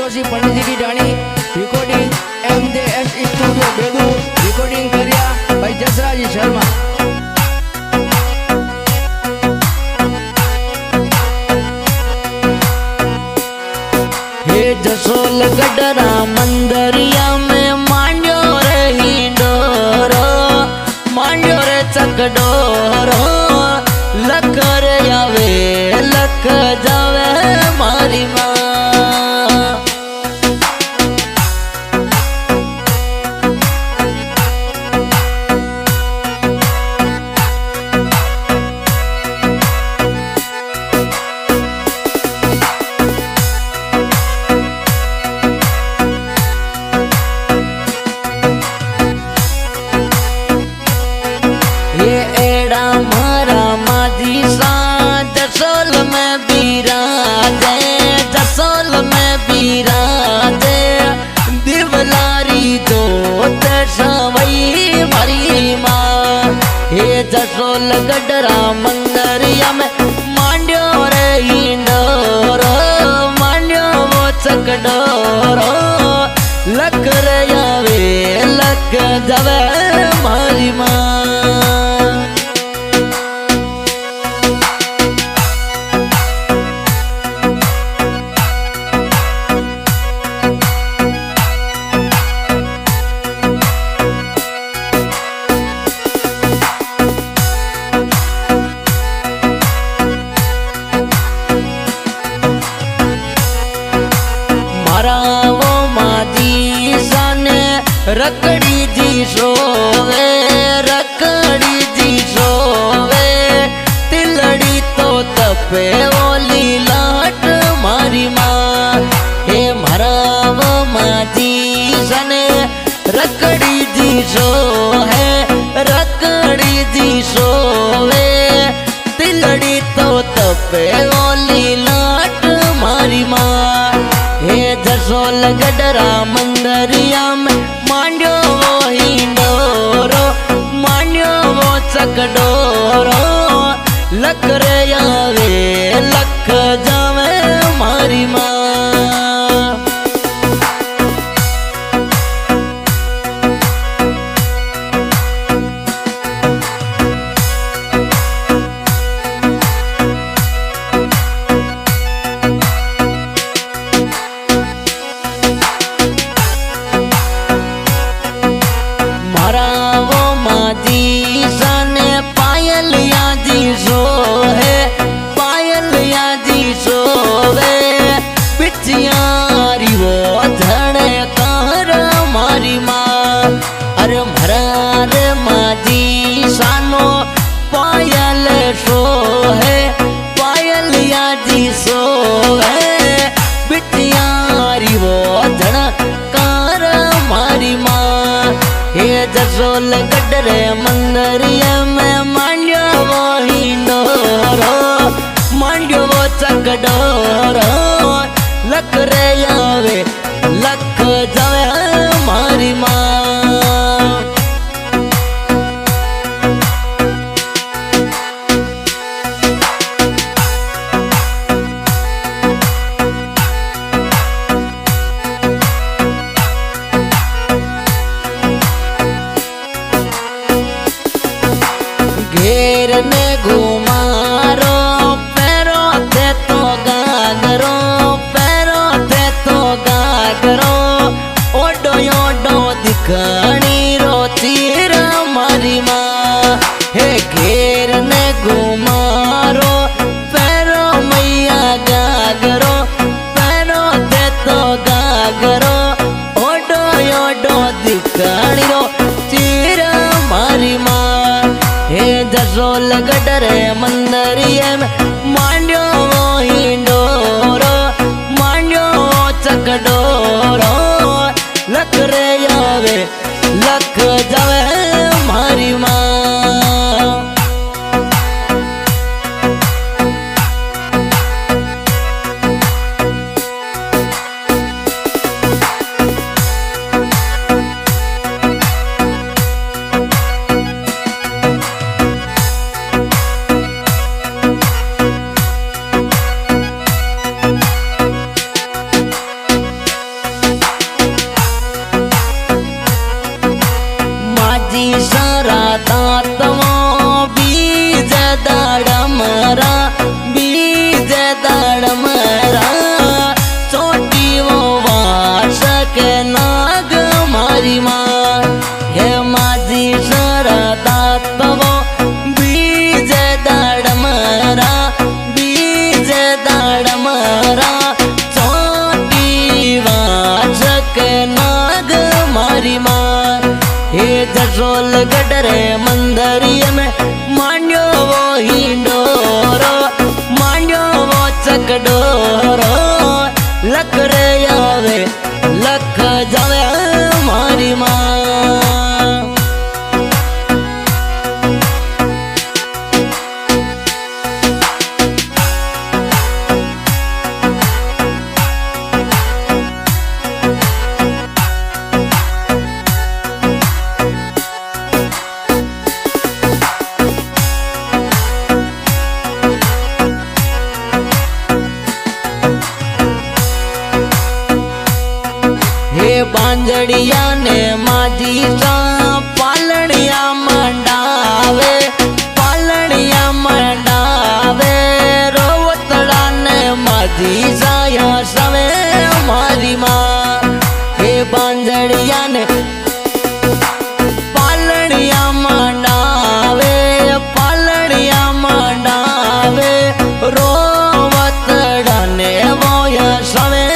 जोशी पंडित जी की डाणी recording MJS studio बेदू recording करिया भाई जसराज शर्मा। जसोल गडरा मंदरिया में मांड्यो रे हिंडोरो मांड्यो रे चकडोरो लख रे आवे लख जावे मारी माँ। जसोल गडरा मंदरिया में मांड्यो रे हिंडोरो मांड्यो वो चकडोरो लख रे आवे लख जावे मारी माँ। रकड़ी जी सोवे रकड़ी जी सोवे तिलड़ी तो तपे ओली लाट मारी माँ। हे मारा वो माजी सने रकड़ी जी सो है रकड़ी जी सोवे तिलड़ी तो तपे ओली लाट मारी माँ। हे जसोल गडरा मंदरिया में मांड्यो वो हिंडोरो मांड्यो वो चकडोरो लख रे आवे लख जावे मारी माँ। जसोल गडरे मंदरिया में मांड्यो वो हिंडोरो मांड्यो वो चकडोरो लख रे आवे लख जावे मारी माँ। घेर ने घुमारो पैरो थे तो गागरो पैरो थे तो गागरो ओडो ओडो दिखानी रो तीर मारी माँ। हे घेर ने घुमारो पैरो मैया गागरो पैरो थे तो गागरो ओडो ओडो दिखानी रो तीर मारी माँ। हे जसोल गडरे मंदरिया में मांड्यो वो हिंडोरो मांड्यो वो चकडोरो लख रे आवे लख जावे मारी माँ। बांजड़िया ने माजी सा पालनिया मंडावे, पालनिया मंडावे। रोवतड़ा ने माजी साया सवे मारी माँ। हे बांजड़िया ने पालनिया मंडावे, पालनिया मंडावे। रोवतड़ा ने मोया सवे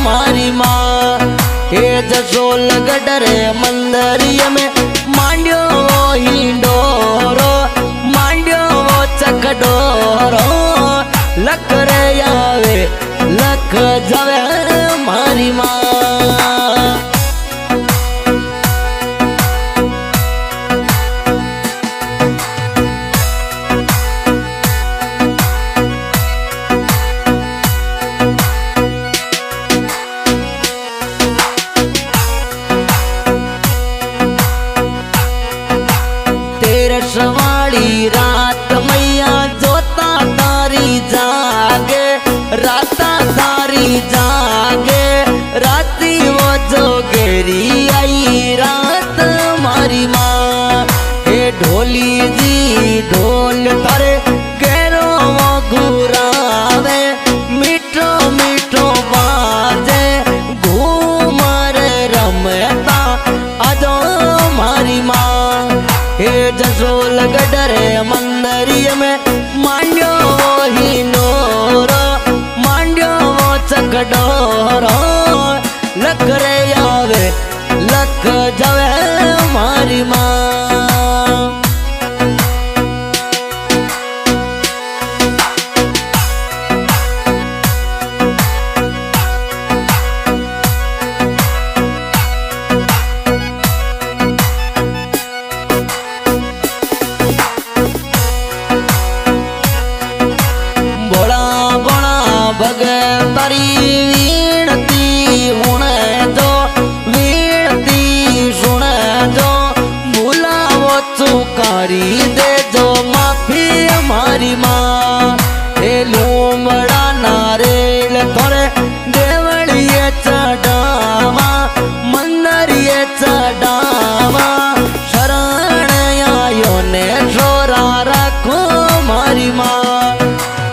मारी माँ। हे जसोल गडरे मंदरिय में मांड्यो वो हिंडोरो, मांड्यो वो चकडोरो। लख रे आवे लख जावे मारी माँ। सवाली रात मैया जोता तारी जागे, राता तारी जागे। राती वो जोगेरी आई रात मारी माँ। हे ढोली जी ढोल तारे केरो वो घुरावे, मीठो मीठो बाजे घूमर रमता आजो मारी माँ। हे जसोल गडरे मंदरिय में मांड्यो वो हिनोरो, मांड्यो वो चकडोरो। लख रे आवे लख जावे मारी माँ। भगतारी वीणती हुणे जो, वीणती सुने जो। भूलावो चुकारी दे जो माफी हमारी माँ। हे लूमड़ा नारेल थोड़े देवड़िए चढ़ावा, मंदरिए चढ़ावा। शरण आयो ने छोरा रखो मारी माँ।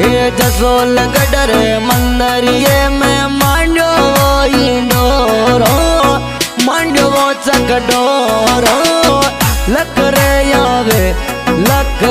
हे जसोल गडरे मंदरिये में मांड्यो वो हिंडोरो, मांड्यो वो चकडोरो। लख रे आवे लख